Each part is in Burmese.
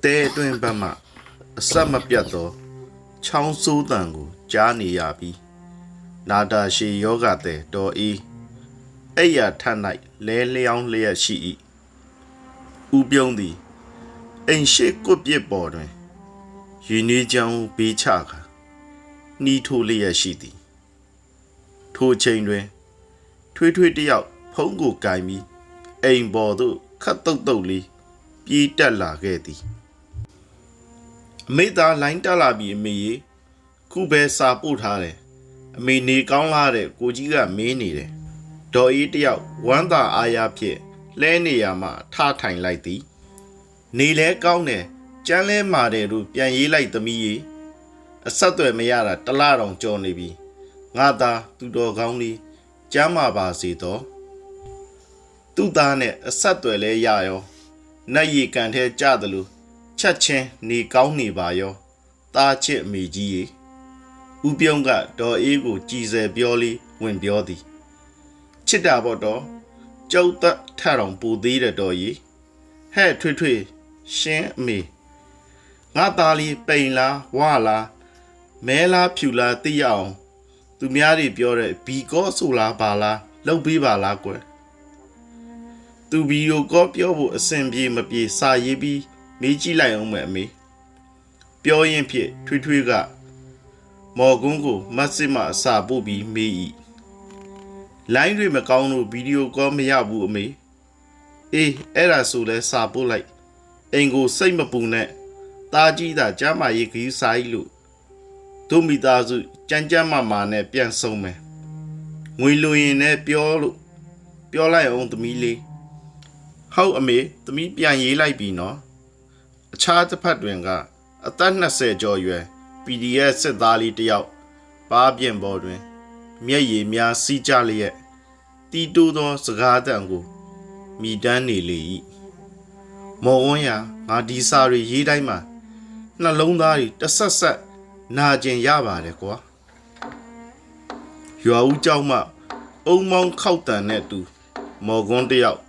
တဲအတွင်းဘက်မှအဆက်မပြတ်သောချောင်းဆိုးတံကိုကြားနေရပြီးနာတာရှည်ယောဂတဲ့တော်အေးအဲ့ရထ၌လဲလျောင်းလျက်ရှိ၏ဥပြုံးသည်အိမ်ရှိကွပြစ်ပေါ်တွင်ရင်းနှီးချောင်းဘေးချကာနှီးထိုးလျက်ရှိသည်ထိုချိန်တွင်ထွေးထွေးတယောက်ဖုံးကိုကင်ပြီးအိမ်ပေါ်သို့ခတ်တုတ်တုတ်လေးပြေးတက်လာခဲ့သည်အမေသားလိုင်းတက်လာပြီးအမေရေခုပဲစာပို့ထားတယ်အမေနေကောင်းလာတဲ့ကိုကြီးကမင်းနေတယ်ဒေါ်အေးတယောက်ဝမ်းသာအားရဖြင့်လဲနေရမှထထိုင်လိုက်သည်နေလဲကောင်းတယ်ကြမ်းလဲမာတယ်လို့ပြန်ရေးလိုက်သမီးရေအဆက်တွေမရတာတလားတောင်ကြော်နေပြီငါသားသူတော်ကောင်းလေးကျမ်းမာပါစေတော့သူ့သားနဲ့အဆက်တွေလဲရရောနတ်ရီကန်ထဲကြသလိုချက်ချင်းနေကောင်းနေပါရောသားချစ်အမေကြီးရေဥပြုံးကဒေါ်အေးကိုကြည်စဲပြောလေးဝင်ပြောသည်ချစ်တာပေါ့တော့ကျုပ်သက်ထတော်ပူသေးတယ်တော်ကြီးဟဲ့ထွေထွေရှင်းအမေငါသားလေးပိန်လားဝါလားမဲလားဖြူလားသိရအောင်သူများတွေပြောတဲ့ဘီကောဆိုလားပါလားလှုပ်ပေးပါလားကွယ်သူဘီယိုကောပြောဖို့အဆင်ပြေမပြေစာရေးပြီးမေးကြည့်လိုက်အောင်မယ်အမေပြောရင်ဖြစ်ထွေးထွေးကမော်ကွန်းကိုမတ်စစ်မှအစာပို့ပြီးမေး၏လိုင်းတွေမကောင်းလို့ဗီဒီယိုကောမရဘူးအမေအေးအဲ့ဒါဆိုလဲစာပို့လိုက်အိမ်ကိုစိတ်မပူနဲ့တားကြီးတာကျမ်းမာရေးခရီးစာကြီးလို့တို့မိသားစုကြမ်းကြမ်းမာနဲ့ပြန်ဆုံးမယ်ငွေလိုရင်လည်းပြောလိုက်အောင်သမီးလေးဟုတ်အမေသမီးပြန်ရေးလိုက်ပြီနော်အခြားတစ်ဖက်တွင်ကအသက်20ကျော်ရွယ် PDF စစ်သားလေးတယောက်ပါးပြင်ပေါ်တွင်မျက်ရည်များစီးကြလျက်တီးတိုးသောစကားတန်ကိုမိတမ်းနေလေ၏မော်ဝန်းရာငါဒီစာတွေရေးတိုင်းမှာနှလုံးသားတွေတဆက်ဆက်နာကျင်ရပါတယ်ကွာရွာဦးเจ้าမှအုံမောင်းခောက်တန်နဲ့တူမော်ကွန်းတယောက်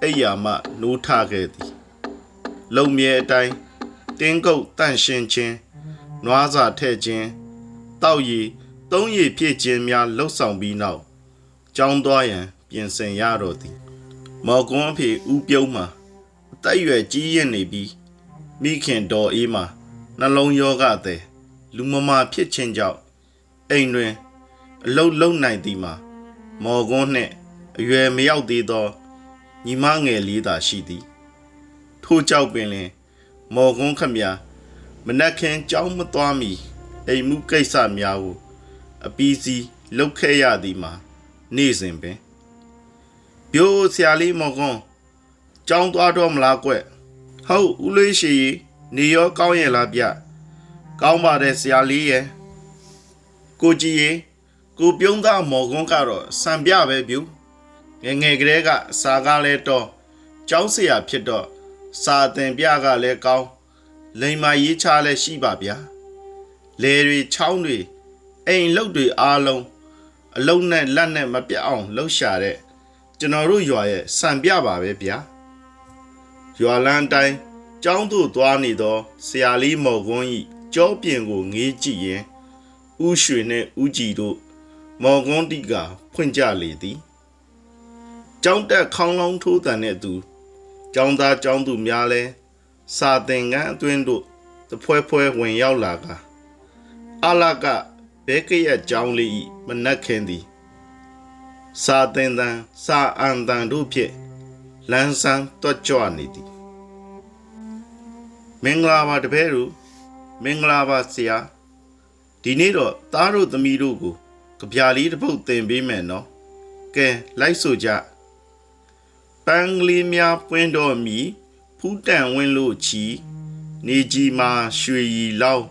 အိယာမှနိုးထခဲ့သည်လုံမြဲအတိုင်းတင်းကုတ်တန့်ရှင်းခြင်းနွားစာထဲ့ခြင်းတောက်ရည်သုံးရည်ဖြည့်ခြင်းများလှုပ်ဆောင်ပြီးနောက်ကြောင်းသွားရန်ပြင်ဆင်ရတော့သည်မော်ကွန်းအဖေဦးပြုံးမှာအသက်အရွယ်ကြီးရင့်နေပြီးမိခင်တော်အေးမှာနှလုံးယောဂသည်လူမမာဖြစ်ခြင်းကြောင့်အိမ်တွင်အလုတ်လုံနိုင်သည်မှာမော်ကွန်းနှင့်အရွယ်မရောက်သေးသောညီမငယ်လေးသာရှိသည်ထို့ကြောင့်ပင်လင်မော်ကွန်းခမမနက်ခင်းကြောင်းမသွားမီအိမ်မှုကိစ္စများကိုအပီးစီလှုပ်ခဲ့ရသည်မှာနေ့စဉ်ပင်ပြိုးဆရာလေးမော်ကွန်းကြောင်းသွားတော့မလားကွဟုတ်ဦးလေးရှိနေရောကောင်းရဲ့လားဗျကောင်းပါတယ်ဆရာလေးရဲ့ကိုကြီးရေကိုပြုံးသားမော်ကွန်းကတော့စံပြပဲဗျငယ်ကလေးကစာကားလဲတော့ကျောင်းဆရာဖြစ်တော့စာသင်ပြကလည်းကောင်းလိမ်မာရေးချလည်းရှိပါဗျာလေတွေချောင်းတွေအိမ်လုတ်တွေအားလုံးအလုံးနဲ့လက်နဲ့မပြတ်အောင်လှုပ်ရှာတဲ့ကျွန်တော်တို့ရွာရဲ့စံပြပါပဲဗျာရွာလန်းတိုင်းကျောင်းသို့သွားနေသောဆရာလေးမော်ကွန်း၏ကြောပြင်ကိုငေးကြည့်ရင်ဥရွှေနှင့်ဥကြည်တို့မော်ကွန်းတိကဖွင့်ကြလေသည်ကျောင်းတက်ခေါင်းလောင်းထိုးတန်တဲ့သူကျောင်းသားကျောင်းသူများလဲစာသင်ခန်းအတွင်းတို့တဖွဲဖွဲဝင်ရောက်လာကအလကဘဲကရဲ့ကျောင်းလေး၏မနက်ခင်းသည်စာသင်တန်စာအန်တန်တို့ဖြင့်လန်းဆန်းတွတ်ကြွနေသည်မင်္ဂလာပါတပည့်တို့မင်္ဂလာပါဆရာဒီနေ့တော့သားတို့သမီးတို့ကိုကြပြာလေးတစ်ပုဒ်သင်ပေးမယ်နော်ကဲလိုက်ဆိုကြပန်းကလေးများပွင့်တော်မီဖူးတန်ဝင်းလို့ချီနေကြီးမှာရွှေရီလောက်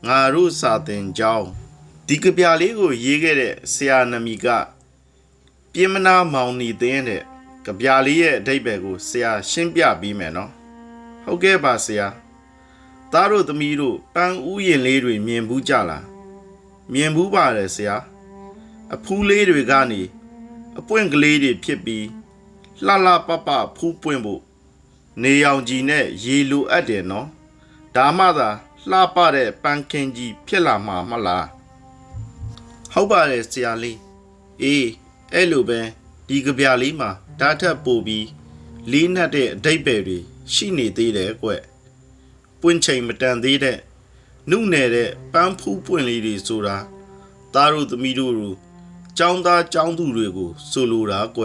ငါတို့စာသင်ကြောင်းဒီကြပြလေးကိုရေးခဲ့တဲ့ဆရာနမီကပြင်းမနာမောင်နေတဲ့ကြပြလေးရဲ့အဓိပ္ပာယ်ကိုဆရာရှင်းပြပေးမယ်နော်ဟုတ်ကဲ့ပါဆရာသားတို့သမီးတို့ပန်းဥယျင်လေးတွေမြင်ဘူးကြလားမြင်ဘူးပါတယ်ဆရာအဖူးလေးတွေကနေအပွင့်ကလေးတွေဖြစ်ပြီးလှလှပပဖူးပွင့်ဖို့နေရောင်ကြီးနဲ့ရေလိုအပ်တယ်နော် ဒါမှသာလှပတဲ့ပန်းခင်းကြီးဖြစ်လာမှာမလားဟုတ်ပါတယ်ဆရာလေးအေးအဲ့လိုပဲဒီကြပြလေးမှာဓာတ်ထက်ပိုပြီးလေးနက်တဲ့အဓိပ္ပာယ်တွေရှိနေသေးတယ်ကွပွင့်ချိန်မတန်သေးတဲ့နုနယ်တဲ့ပန်းဖူးပွင့်လေးတွေဆိုတာသားတို့သမီးတို့လိုចောင်းသားចောင်းသူတွေကိုဆိုလိုတာကွ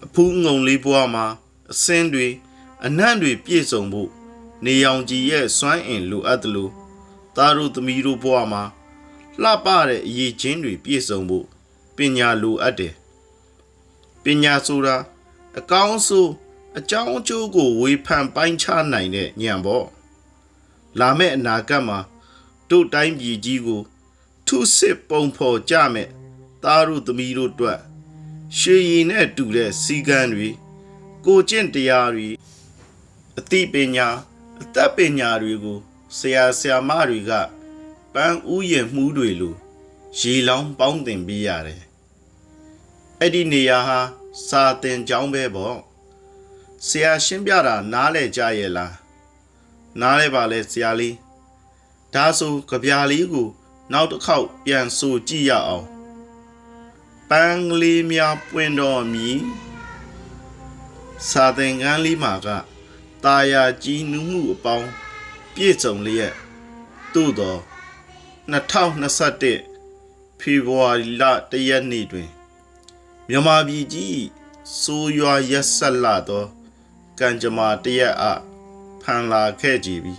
အဖူးငုံလေးဘွားမှာအစင်းတွေအနံ့တွေပြည့်စုံဖို့နေရောင်ကြီးရဲ့စွမ်းအင်လိုအပ်တယ်လို့သားတို့သမီးတို့ဘွားမှာလှပတဲ့အရေးချင်းတွေပြည့်စုံဖို့ပညာလိုအပ်တယ်ပညာဆိုတာအကောင်းဆုံးအကြောင်းအကျိုးကိုဝေဖန်ပိုင်းခြားနိုင်တဲ့ဉာဏ်ပေါ့လာမယ့်အနာဂတ်မှာတို့တိုင်းပြည်ကြီးကိုထုစစ်ပုံဖော်ကြမဲ့သားတို့သမီးတို့အတွက်ရှေးရည်နဲ့တူတဲ့စီကံတွေကိုကျင့်တရားတွေအသိပညာအသက်ပညာတွေကိုဆရာဆရာမတွေကပန်းဥယျာဉ်မှုတွေလိုရေလောင်းပေါင်းတင်ပေးရတယ်အဲ့ဒီနေရာဟာစာသင်ကျောင်းပဲပေါ့ဆရာရှင်းပြတာနားလဲကြရဲ့လားနားလဲပါလဲဆရာလေးဒါဆိုကြပြလေးကိုနောက်တစ်ခေါက်ပြန်ဆိုကြည့်ရအောင်ပန်းကလေးများပွင့်တော်မူစာသင်ခန်းလေးမှာကတာယာကြီးနူးမှုအပေါင်းပြည့်စုံလျက်သို့သော2021ဖေဖော်ဝါရီလ1ရက်နေ့တွင်မြန်မာပြည်ကြီးဆိုးရွားရက်ဆက်လာသောကံကြမ္မာတရက်အဖန်လာခဲ့ကြပြီ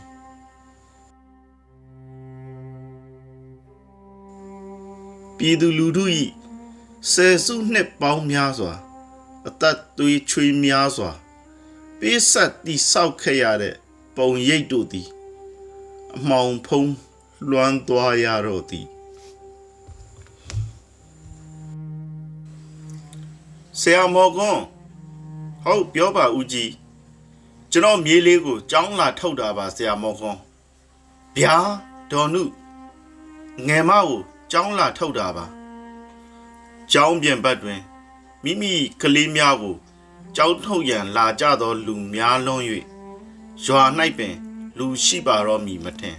ပြည်သူလူထု၏ဆယ်စုနှစ်ပေါင်းများစွာအသက်သွေးချွေးများစွာပေးဆက်တည်ဆောက်ခဲ့ရတဲ့ပုံရိပ်တို့သည်အမှောင်ဖုံးလွှမ်းသွားရတော့သည်ဆရာမော်ကွန်းဟုတ်ပြောပါဦးကြီးကျွန်တော်မြေးလေးကိုကြောင်းလာထုတ်တာပါဆရာမော်ကွန်းဗျာဒေါ်နုငယ်မကိုကြောင်းလာထုတ်တာပါကျောင်းပြင်ဘက်တွင်မိမိကလေးများကိုကြောင်းထုတ်ရန်လာကြသောလူများလွန်း၍ရွာ၌ပင်လူရှိပါတော့မည်မထင်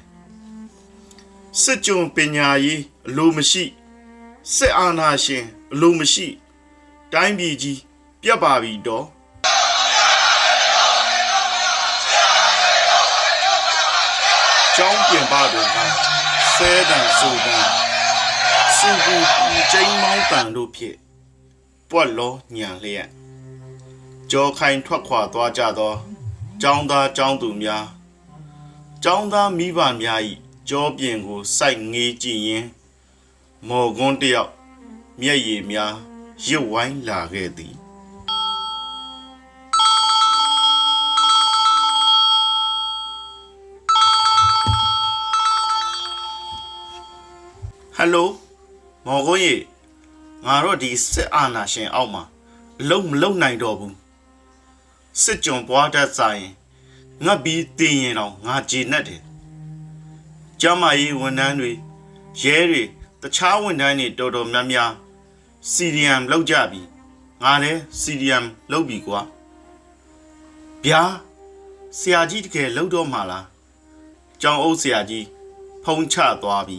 စစ်ကြုံပညာရေးအလိုမရှိစစ်အာဏာရှင်အလိုမရှိတိုင်းပြည်ကြီးပြတ်ပါပြီတော့ကျောင်းပြင်ပတွင်ကဆဲတန်ဆိုတန်စုကူကျိန်းမောင်းတန်တို့ဖြင့်ပွက်လောညံလျက်ကြောခိုင်ထွက်ခွာသွားကြသောကျောင်းသားကျောင်းသူများကျောင်းသားမိဘများ၏ကြောပြင်ကိုစိုက်ငေးကြည့်ရင်မော်ကွန်းတယောက်မျက်ရည်များရွတ်ဝိုင်းလာခဲ့သည်ဟယ်လိုမော်ကွန်းရေငါတို့ဒီစစ်အာဏာရှင်အောက်မှာအလုံးမလုံးနိုင်တော့ဘူးစစ်ကြုံပွားတတ်စားရင်ငတ်ပြီးတင်ရင်တော့ငါကြေနဲ့တယ်ကျမကြီးဝန်ထမ်းတွေရဲတွေတခြားဝန်ထမ်းတွေတော်တော်များများစီရီယမ်လောက်ကြပြီငါလည်းစီရီယမ်လောက်ပြီကွာဗျာဆရာကြီးတကယ်လောက်တော့မှာလားကျောင်းအုပ်ဆရာကြီးဖုံးချသွားပြီ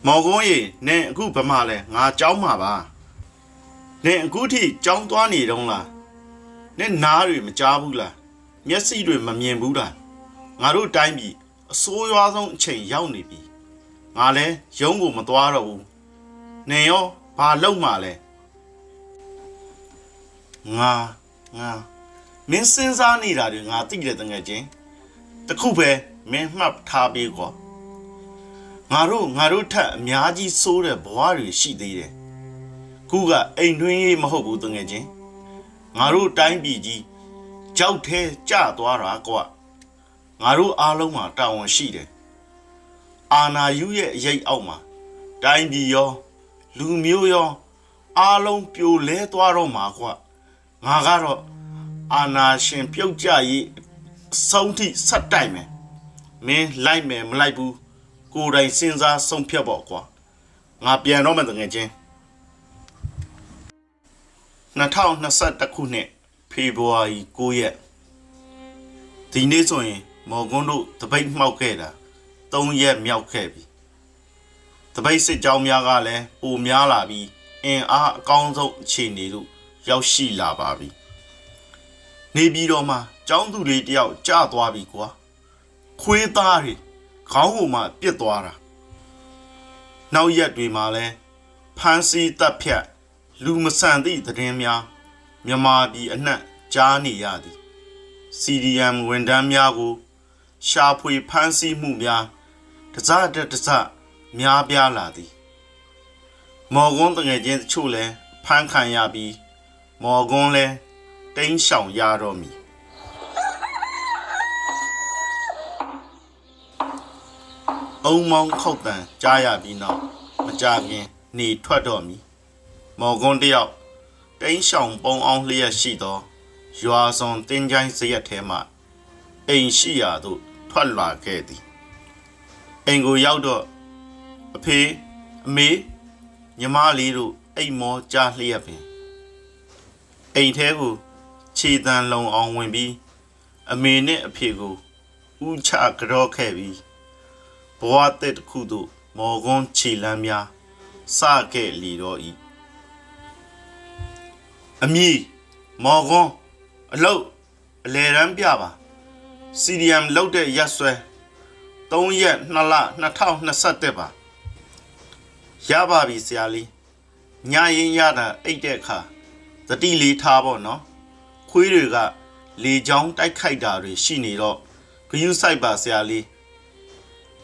မော်ကွန်းရေနင်အခုဗမာလဲငါကြောင်းမှာပါနင်အခုထိကြောင်းသွားနေတုံးလားနင်နားတွေမကြားဘူးလားမျက်စိတွေမမြင်ဘူးလားငါတို့တိုင်းပြည်အဆိုးရွားဆုံးအချိန်ရောက်နေပြီငါလဲရုံးကိုမသွားတော့ဘူးနင်ရောဘာလုပ်မှာလဲငါမင်းစဉ်းစားနေတာတွေငါသိတယ်တကယ်ချင်းတခုပဲမင်းမှတ်ထားပေးကွာငါတို့ထက်အများကြီးဆိုးတဲ့ဘဝတွေရှိသေးတယ်ခုကအိမ်တွင်းရေးမဟုတ်ဘူးတကယ်ချင်းငါတို့တိုင်းပြည်ကြီးကြောက်ထဲကျသွားတာကွာငါတို့အားလုံးမှာတာဝန်ရှိတယ်အာနာယူရဲ့အရေးအောက်မှာတိုင်းပြည်ရောလူမျိုးရောအားလုံးပြိုလဲသွားတော့မှာကွာငါကတော့အာနာရှင်ပြုတ်ကြရေးအဆုံးထိဆက်တိုက်မယ်မင်းလိုက်မယ်မလိုက်ဘူးကိုယ်တိုင်စဉ်းစားဆုံးဖြတ်ပေါ့ကွာငါပြန်တော့မယ်တကယ်ချင်း2021ခုနှစ်ဖေ February 9 ရက်ဒီနေ့ဆိုရင်မော်ကွန်းတို့တပိတ်မှောက်ခဲ့တာ3ရက်မြောက်ခဲ့ပြီတပိတ်စစ်ကြောင်းများကလည်းပိုများလာပြီးအင်အားအကောင်းဆုံးအခြေအနေတို့ရောက်ရှိလာပါပြီနေပြီးတော့မှကျောင်းသူလေးတယောက်ကြာသွားပြီကွာခွေးသားတွေခေါင်းကိုမှပြစ်သွားတာနောက်ရက်တွေမှာလဲဖမ်းဆီးတပ်ဖြတ်လူမဆန်သည့်သတင်းများမြန်မာပြည်အနှံ့ကြားနေရသည် CDM ဝန်ထမ်းများကိုရှာဖွေဖမ်းဆီးမှုများတစတစများပြားလာသည်မော်ကွန်းတငယ်ချင်းတချို့လည်းဖမ်းခံရပြီးမော်ကွန်းလည်းတိမ်းရှောင်ရတော့မည်အုံမောင်းခောက်တန်ကြားရပြီးနောက်မကြခင်နေထွက်တော့မည်မော်ကွန်းတယောက်တိမ်းရှောင်ပုံအောင်လျက်ရှိသောရွာစုံတင်းချိုင်းစရက်ထဲမှအိမ်ရှိရာသို့ထွက်လာခဲ့သည်အိမ်ကိုရောက်တော့အဖေအမေညီမလေးတို့အိမ်မောကြားလျက်ပင်အိမ်ထဲကိုခြေတံလုံအောင်ဝင်ပြီးအမေနဲ့အဖေကိုဥချကြော့ခဲ့ပြီးဘဝတစ်တစ်ခုသို့မော်ကွန်းခြေလမ်းများစခဲ့လီတော့၏အမီမော်ကွန်းအလုတ်အလဲရန်ပြပါ CDM လောက်တဲ့ရက်ဆွဲ3ရက်2လ2021ပါရပါပြီဆရာလေးညရင်ရတာအိတ်တဲ့အခါသတိလေးထားပေါ့နော်ခွေးတွေကလေချောင်းတိုက်ခိုက်တာတွေရှိနေတော့ဂယုစိုက်ပါဆရာလေး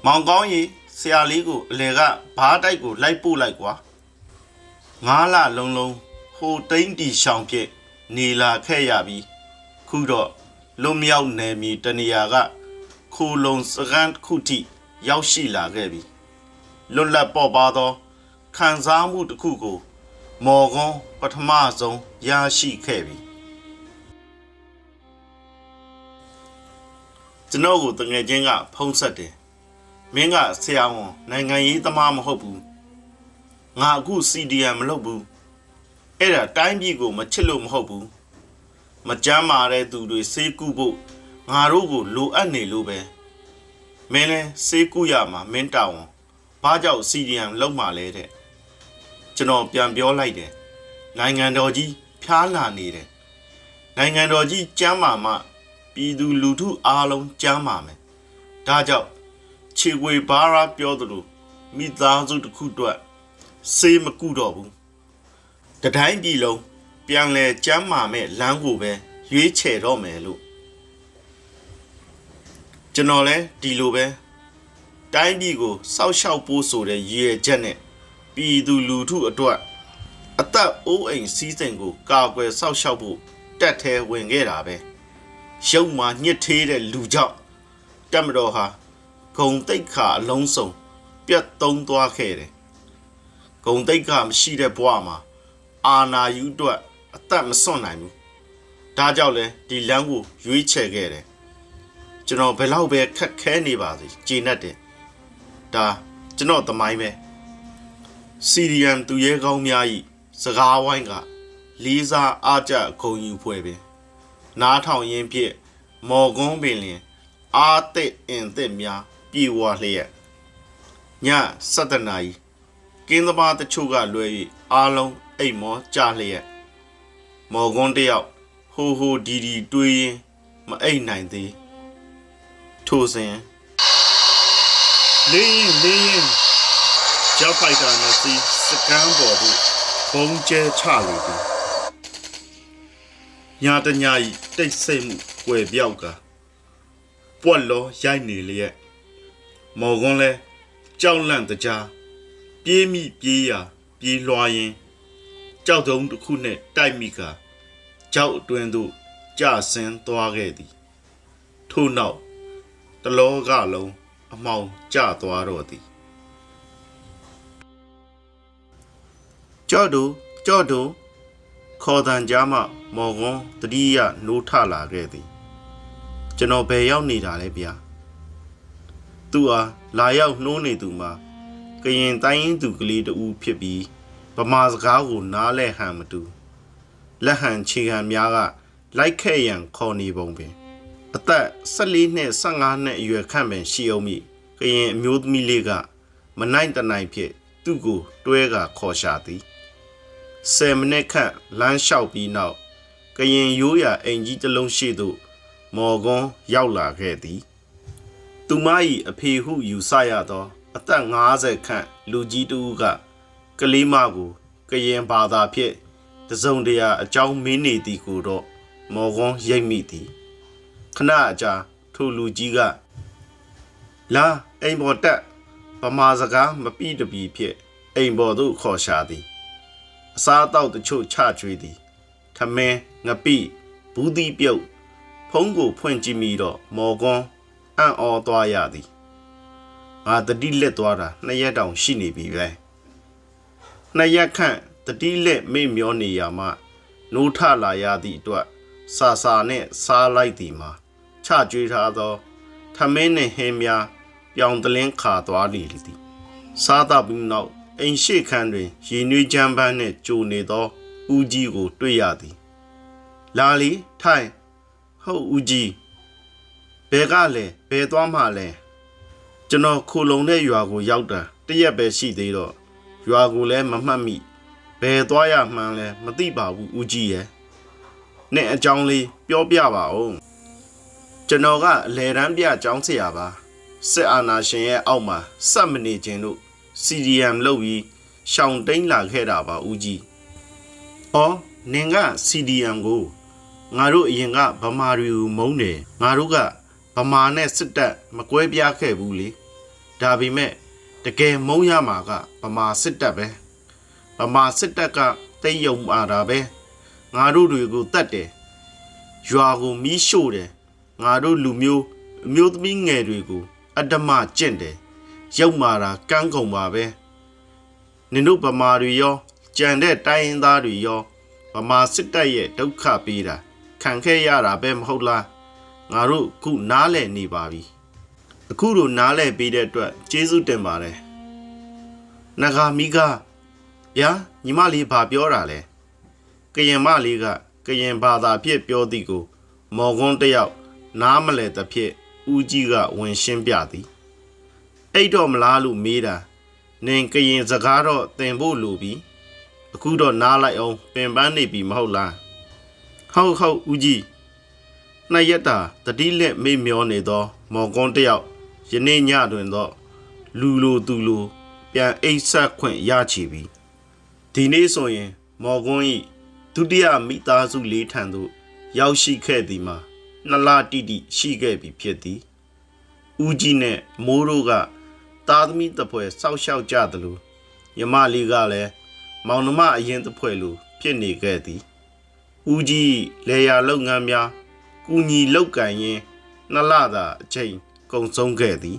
မောင်ကောင်းကြီးဆရာလေးကိုအလဲကဘားတိုက်ကိုလိုက်ပို့လိုက်ကွာ9လလုံးလုံးဟိုတိန်တီရှောင်ဖြစ်နေလာခဲ့ရပြီးခုတော့လွတ်မြောက်နယ်မြေတနေရာကခိုလုံစကန်ခုထိရောက်ရှိလာခဲ့ပြီလွတ်လပ်ပေါ်ပါသောခံစားမှုတစ်ခုကိုမော်ကွန်းပထမဆုံးရရှိခဲ့ပြီကျွန်တော်ကိုတငယ်ချင်းကဖုံးဆက်တယ်မင်းကဆရာဝန်နိုင်ငံရေးသမားမဟုတ်ဘူးငါအခု CDM မလုပ်ဘူးအဲ့ဒါတိုင်းပြည်ကိုမချစ်လို့မဟုတ်ဘူးမကြမ်းမာတဲ့သူတွေစေးကူဖို့ငါတို့ကိုလိုအပ်နေလို့ပဲမင်းလဲစေးကူရမှာမင်းတောင်းဘာကြောင့် CDM လုပ်မှလဲတဲ့ကျွန်တော်ပြန်ပြောလိုက်တယ်နိုင်ငံတော်ကြီးဖျားလာနေတယ်နိုင်ငံတော်ကြီးကြမ်းမာမှပြည်သူလူထုအားလုံးကြမ်းမာမယ်ဒါကြောင့်ခြေွေဘာရာပြောသလိုမိသားစုတစ်ခုအတွက်စေးမကူတော့ဘူးတတိုင်းပြည်လုံးပြန်လဲကြမ်းမာမဲ့လမ်းကိုပဲရွေးချယ်တော့မယ်လို့ကျွန်တော်လဲဒီလိုပဲတိုင်းပြည်ကိုစောက်ရှောက်ပိုးဆိုတဲ့ရည်ရွယ်ချက်နဲ့ပြည်သူလူထုအတွက်အသက်အိုးအိမ်စီးစိမ်ကိုကာကွယ်စောက်ရှောက်ဖို့တက်ထဲဝင်ခဲ့တာပဲရုပ်မှာညှစ်သေးတဲ့လူကြောင့်တက်မတော်ဟာဂုံတိတ်ခါအလုံးစုံပြတ်သုံးသွားခဲ့တယ်ဂုံတိတ်ခါမရှိတဲ့ဘဝမှာအာနာယူအတွက်အသက်မစွန့်နိုင်ဘူးဒါကြောင့်လဲဒီလမ်းကိုရွေးချယ်ခဲ့တယ်ကျွန်တော်ဘယ်လောက်ပဲခက်ခဲနေပါစေကျေနပ်တယ်ဒါကျွန်တော်သမိုင်းပဲ CDM သူရဲကောင်းများဤစကားဝိုင်းကလေးစားအားကြဂုဏ်ယူဖွဲ့ပင်နားထောင်ရင်းဖြင့်မော်ကွန်းပင်လင်အားသည့်အင်သည့်များပြေဝလျက်ည7:00 နာရီကင်းသမားတချို့ကလွဲ၍အားလုံးအိမ်မောကြလျက်မော်ကွန်းတယောက်ဟိုဟိုဒီဒီတွေးရင်မအိပ်နိုင်သေးထိုစဉ်လေးရင်ကြောက်ဖိုက်တာနဲ့စီစကမ်းပေါ်သို့ဘုံကျဲချလေသည်ညာတညာဤတိတ်ဆိတ်မှုကွယ်ပြောက်ကပွက်လောရိုက်နေလျက်မော်ကွန်းလဲကြောက်လန့်တကြားပြေးမိပြေးရာပြေးလွှားရင်ကြောက်တုံးတစ်ခုနဲ့တိုက်မိကကြောက်အတွင်းသို့ကျဆင်းသွားခဲ့သည်ထို့နောက်တလောကလုံးအမှောင်ကျသွားတော့သည်ကြော့တူခေါ်တန်ကြားမှမော်ကွန်းတတိယနိုးထလာခဲ့သည်ကျွန်တော်ဘယ်ရောက်နေတာလဲဗျာသူအားလာရောက်နှိုးနေသူမှာကရင်တိုင်းရင်းသူကလေးတူဖြစ်ပြီးဗမာစကားကိုနားလဲဟန်မတူလက်ဟန်ခြေခံများက လိုက်ခဲ့ရန်ခေါ်နေပုံပင်အသက်14နှစ်15နှစ်အရွယ်ခန့်ပင်ရှိအောင်မိကရင်အမျိုးသမီးလေးကမနိုင်တနိုင်ဖြစ်သူ့ကိုတွဲကခေါ်ရှာသည်10မိနစ်ခန့်လမ်းလျှောက်ပြီးနောက်ကရင်ရိုးရာအိမ်ကြီးတစ်လုံးရှိသို့မော်ကွန်းရောက်လာခဲ့သည်သူမ၏အဖေဟုယူဆရသောအသက်50ခန့်လူကြီးတူကကလေးမကိုကရင်ဘာသာဖြင့်တစုံတရာအကြောင်းမင်းနေသည်ကိုတော့မော်ကွန်းရိပ်မိသည်ခဏအကြာထိုလူကြီးကလာအိမ်ပေါ်တက်ဗမာစကားမပြည့်တပြီဖြစ်အိမ်ပေါ်သို့ခေါ်ရှာသည်အစားအသောက်တချို့ချကျွေးသည်ထမင်းငပိဘူးသီးပြုတ်ဖုံးကိုဖွင့်ကြည့်မိတော့မော်ကွန်းအံ့ဩသွားရသည်ငါတတိလက်သွားတာ2ရက်တောင်ရှိနေပြီပဲ2ရက်ခန့်တတိလက်မေ့မျောနေရမှနိုးထလာရသည့်အတွက်စာစာနဲ့စားလိုက်သည်မှာချကျွေးထားသောထမင်းနှင့်ဟင်းများပြောင်တလင်းခါသွားလေသည်စားတော့ပြီးနောက်အိမ်ရှိခန်းတွင်ရေနွေးချမ်းပန်းနှင့်ကြိုနေသောဦးကြီးကိုတွေ့ရသည်လာလီထိုင်ဟုတ်ဦးကြီးဘယ်ကလဲဘယ်သွားမှလဲကျွန်တော်ခိုလုံတဲ့ရွာကိုရောက်တာတရက်ပဲရှိသေးတော့ရွာကိုလည်းမမှတ်မိဘယ်သွားရမှန်းလဲမသိပါဘူးဦးကြီးရဲ့နဲ့အကြောင်းလေးပြောပြပါဦးကျွန်တော်ကအလဲတန်းပြအကြောင်းဆရာပါစစ်အာဏာရှင်ရဲ့အောက်မှာစက်မနေခြင်းတို့ CDM လုပ်ပြီးရှောင်တိန်လာခဲ့တာပါဦးကြီး။အော်နင်က CDM ကိုငါတို့အရင်ကဗမာတွေကိုမုန်းတယ်ငါတို့ကဗမာနဲ့စစ်တပ်မကွဲပြားခဲ့ဘူးလေဒါပေမဲ့တကယ်မုန်းရမှာကဗမာစစ်တပ်ပဲဗမာစစ်တပ်ကတိတ်ယုံပါတာပဲငါတို့တွေကိုတတ်တယ်ရွာကိုမီးရှို့တယ်ငါတို့လူမျိုးအမျိုးသမီးငယ်တွေကိုအတ္တမကျင့်တယ်ရုပ်မာတာကန်းကုန်ပါပဲနင်တို့ဗမာတွေရောကြံတဲ့တိုင်းရင်းသားတွေရောဗမာစစ်တပ်ရဲ့ဒုက္ခပေးတာခံခဲ့ရတာပဲမဟုတ်လားငါတို့ခုနားလည်နေပါပြီအခုလိုနားလည်ပေးတဲ့အတွက်ကျေးဇူးတင်ပါတယ်နဂါမီကဗျာညီမလေးဘာပြောတာလဲကရင်မလေးကကရင်ဘာသာဖြစ်ပြောသည်ကိုမော်ကွန်းတယောက်နားမလဲသဖြင့်ဦးကြီးကဝင်ရှင်းပြသည်အဲ့တော့မလားလို့မေးတာနင်ကရင်စကားတော့သင်ဖို့လိုပြီအခုတော့နားလိုက်အောင်ပင်ပန်းနေပြီမဟုတ်လားဟုတ်ဦးကြီးနှစ်ရက်တာတတိလက်မေ့မျောနေသောမော်ကွန်းတယောက်ယနေ့ညတွင်တော့လူလိုသူလိုပြန်အိတ်ဆက်ခွင့်ရချီပြီဒီနေ့ဆိုရင်မော်ကွန်း၏ဒုတိယမိသားစုလေးထံသို့ရောက်ရှိခဲ့သည်မှာ2လတိတိရှိခဲ့ပြီဖြစ်သည်ဦးကြီးနဲ့မိုးတို့ကသားသမီးတစ်ဖွဲ့စောက်ရှောက်ကြသလိုယမလေးကလည်းမောင်နှမအရင်တစ်ဖွဲ့လိုဖြစ်နေခဲ့သည်ဦးကြီးလေယာလုပ်ငန်းများကူညီလုပ်ကန်ရင်း2လသာအချိန်ကုန်ဆုံးခဲ့သည်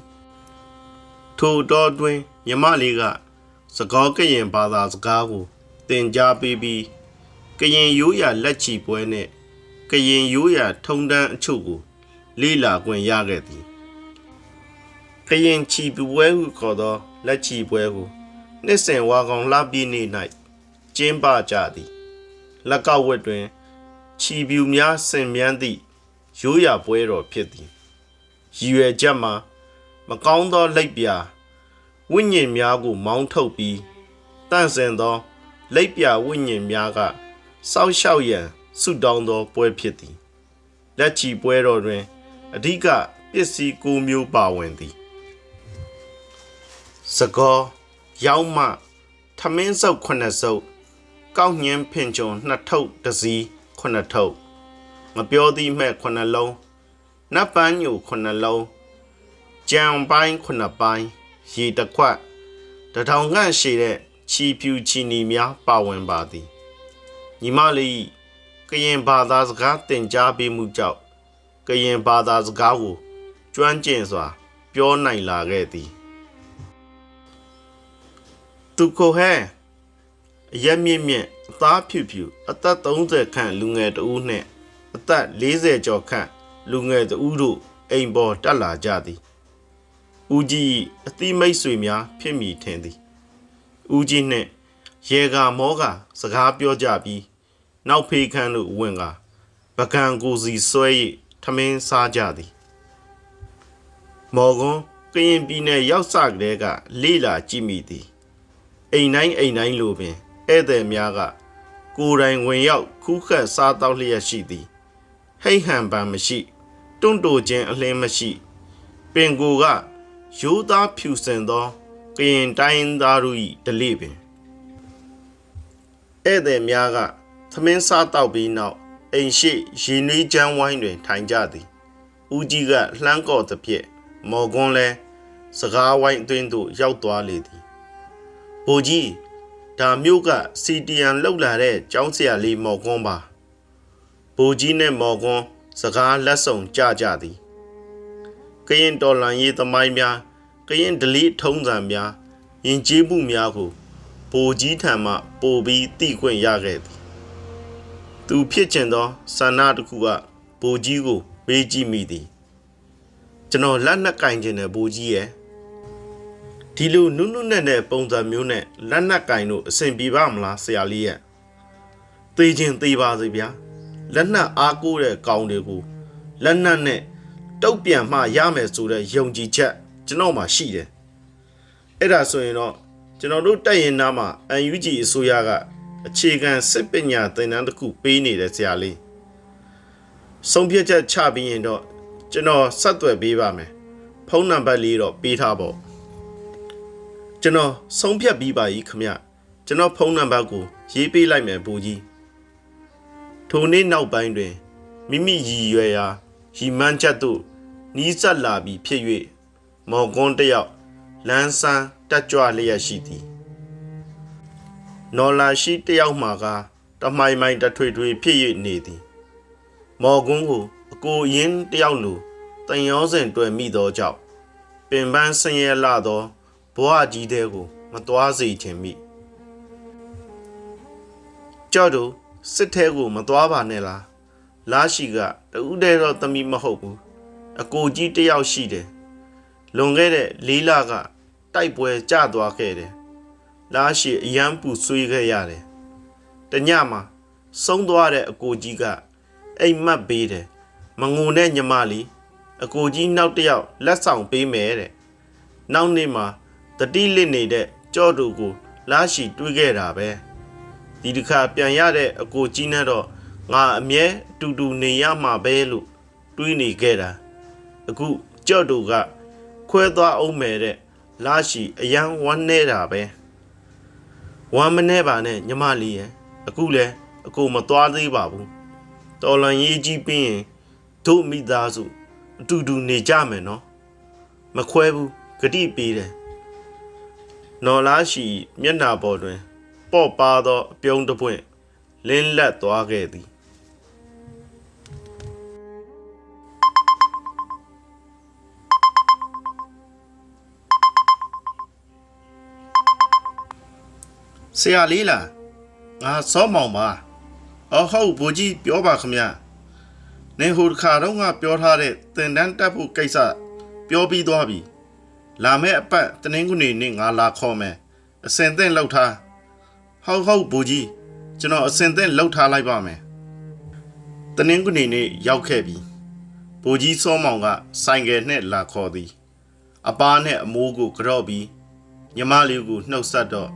ထိုတော်တွင်ယမလေးကစကောကရင်ဘာသာစကားကိုသင်ကြားပေးပြီးကရင်ရိုးရာလက်ချီပွဲနဲ့ကရင်ရိုးရာထုံတန်းအချို့ကိုလေ့လာခွင့်ရခဲ့သည်ကရင်ချီပွဲဟုခေါ်သောလက်ချီပွဲကိုနှစ်စဉ်ဝါကောင်လပြည့်နေ့၌ကျင်းပကြသည်လက်ကောက်ဝက်တွင်ချီပြူများဆင်မြန်းသည့်ရိုးရာပွဲတော်ဖြစ်သည်ရည်ရွယ်ချက်မှာမကောင်းသောလက်ပြဝိညာဉ်များကိုမောင်းထုတ်ပြီးတန့်စင်သောလက်ပြဝိညာဉ်များကစောက်ရှောက်ရန်ဆုတောင်းသောပွဲဖြစ်သည်လက်ချီပွဲတော်တွင်အဓိကပစ္စည်း9မျိုးပါဝင်သည်စကောရောင်းမထမင်းစုပ်9စုပ်ကောက်ညင်းဖင်ချုံ2ထုပ်တစ်စီး9ထုပ်မပြောသည်မဲ့9လုံးနတ်ပန်းညို9လုံးကြံပိုင်း9ပိုင်းရေတစ်ခွက်တထောင်ခန့်ရှိတဲ့ချီပြူချီနီများပါဝင်ပါသည်ညီမလေးကရင်ဘာသာစကားသင်ကြားပေးမှုကြောင့်ကရင်ဘာသာစကားကိုကျွမ်းကျင်စွာပြောနိုင်လာခဲ့သည်သူကိုဟဲအရက်မြင့်မြင့်အသားဖြူဖြူအသက်30ခန့်လူငယ်တဦးနှင့်အသက်40ကျော်ခန့်လူငယ်တဦးတို့အိမ်ပေါ်တက်လာကြသည်ဦးကြီးအသီးမိတ်ဆွေများဖြစ်မိထင်သည်ဦးကြီးနှင့်ရေကာမောကစကားပြောကြပြီးနောက်ဖေးခန်းတို့ဝင်က ပကံကိုစီဆွဲ၍ထမင်းစားကြသည်မော်ကွန်းကရင်ပြည်နယ်ရောက်စကတဲ့ကလေးလာကြည့်မိသည်အိမ်တိုင်းလိုပင်ဧည့်သည်များကကိုယ်တိုင်ဝင်ရောက်ခူးခတ်စားတောက်လျက်ရှိသည်ဟိတ်ဟန်ပန်မရှိတွန့်တိုခြင်းအလင်းမရှိပင်ကိုကရိုးသားဖြူစင်သောကရင်တိုင်းသားတို့၏ဓလေ့ပင်ဧည့်သည်များကသမင်းစားတောက်ပြီးနောက်အိမ်ရှိရေနွေးချမ်းဝိုင်းတွင်ထိုင်ကြသည်ဦးကြီးကလှမ်းကော့သဖြင့်မော်ကွန်းလဲစကားဝိုင်းအတွင်းသို့ရောက်သွားလေသည်ဘိုလ်ကြီးဒါမျိုးကစီတီယန်လှုပ်လာတဲ့ကျောင်းဆရာလေးမော်ကွန်းပါဘိုလ်ကြီးနဲ့မော်ကွန်းစကားလက်ဆောင်ကြသည်ကရင်တော်လန်ရေးသမိုင်းများကရင်ဒလီထုံးစံများယဉ်ကျေးမှုများကိုဘိုလ်ကြီးထံမှပို့ပြီးသိခွင့်ရခဲ့သည်သူဖြစ်ကျင်သောဆန္ဒတစ်ခုကဘိုလ်ကြီးကိုမေးကြည့်မိသည်ကျွန်တော်လက်နက်ကင်ခြင်းနဲ့ဘိုလ်ကြီးရဲ့ဒီလိုနုနဲ့ပုံစံမျိုးနဲ့လက်နက်ကင်တို့အဆင်ပြေပါမလားဆရာလေးရဲ့သေခြင်းသေပါစေဗျာလက်နက်အားကိုးတဲ့ကောင်တွေကိုလက်နက်နဲ့တုတ်ပြန်မှရမယ်ဆိုတဲ့ယုံကြည်ချက်ကျွန်တော်မှရှိတယ်အဲ့ဒါဆိုရင်တော့ကျွန်တော်တို့တက်ရင်နားမှာ UNG အစိုးရကအခြေခံစစ်ပညာသင်တန်းတစ်ခုပေးနေတဲ့ဆရာလေးဆုံးဖြတ်ချက်ချပြီးရင်တော့ကျွန်တော်ဆက်သွယ်ပေးပါမယ်ဖုန်းနံပါတ်လေးတော့ပေးထားပေါ့ကျွန်တော်ဆုံးဖြတ်ပြီးပါပြီခမကျွန်တော်ဖုန်းနံပါတ်ကိုရေးပေးလိုက်မယ်ဘိုလ်ကြီးထိုနေ့နောက်ပိုင်းတွင်မိမိရည်ရွယ်ရာရည်မှန်းချက်သို့နီးစပ်လာပြီးဖြစ်၍မော်ကွန်းတစ်ယောက်လန်းဆန်းတက်ကြွလျက်ရှိသည်နော်လာရှိတစ်ယောက်မှာကတမိုင်မိုင်တထွေဖြစ်၍နေသည်မော်ကွန်းကိုအကိုရင်းတစ်ယောက်လိုတန်ရောစဉ်တွေ့မိသောကြောင့်ပင်ပန်းဆင်းရဲလာသောဘဝကြီးတဲ့ကိုမသွားစေခြင်းမိကြောက်တို့စစ်ထဲကိုမသွားပါနဲ့လားလားရှိကတူးတဲ့တော့သမီးမဟုတ်ဘူးအကိုကြီးတယောက်ရှိတယ်လွန်ခဲ့တဲ့၄လကတိုက်ပွဲကျသွားခဲ့တယ်လားရှိအယမ်းပူဆွေးခဲ့ရတယ်တညမှာဆုံးသွားတဲ့အကိုကြီးကအိမ်မက်ပေးတယ်မငုံတဲ့ညီမလေးအကိုကြီးနောက်တစ်ယောက်လက်ဆောင်ပေးမယ်တဲ့နောက်နေ့မှာတတိလစ်နေတဲ့ကြော့တူကိုလားရှိတွေးခဲ့တာပဲဒီတစ်ခါပြန်ရတဲ့အကိုကြီးနဲ့တော့ငါအမြဲတူတူနေရမှာပဲလို့တွေးနေခဲ့တာအခုကြော့တူကခွဲသွားအောင်မယ်တဲ့လားရှိအယံဝမ်းနေတာပဲဝမ်းမနေပါနဲ့ညီမလေးရဲ့အခုလဲအကိုမသွားသေးပါဘူးတော်လန်ရေးကြီးပြီးရင်တို့မိသားစုအတူတူနေကြမယ်နော်မခွဲဘူးဂတိပေးတယ်နော်လားရှိမျက်နှာပေါ်တွင်ပေါ့ပါသောအပြုံးတစ်ပွင့်လင်းလက်သွားခဲ့သည်ဆရာလေးလားငါစောမောင်ပါဟုတ်ဘိုလ်ကြီးပြောပါခမနေဟိုတစ်ခါတော့ငါပြောထားတဲ့သင်တန်းတက်ဖို့ကိစ္စပြောပြီးသွားပြီလာမယ့်အပတ်တနင်္ဂနွေနေ့ငါလာခေါ်မယ်အစင်သင့်လောက်ထားဟုတ်ဘိုလ်ကြီးကျွန်တော်အစင်သင့်လောက်ထားလိုက်ပါမယ်တနင်္ဂနွေနေ့ရောက်ခဲ့ပြီဘိုလ်ကြီးစောမောင်ကဆိုင်ကယ်နဲ့လာခေါ်သည်အပါနဲ့အမိုးကိုကြော့ပြီးညီမလေးကိုနှုတ်ဆက်တော့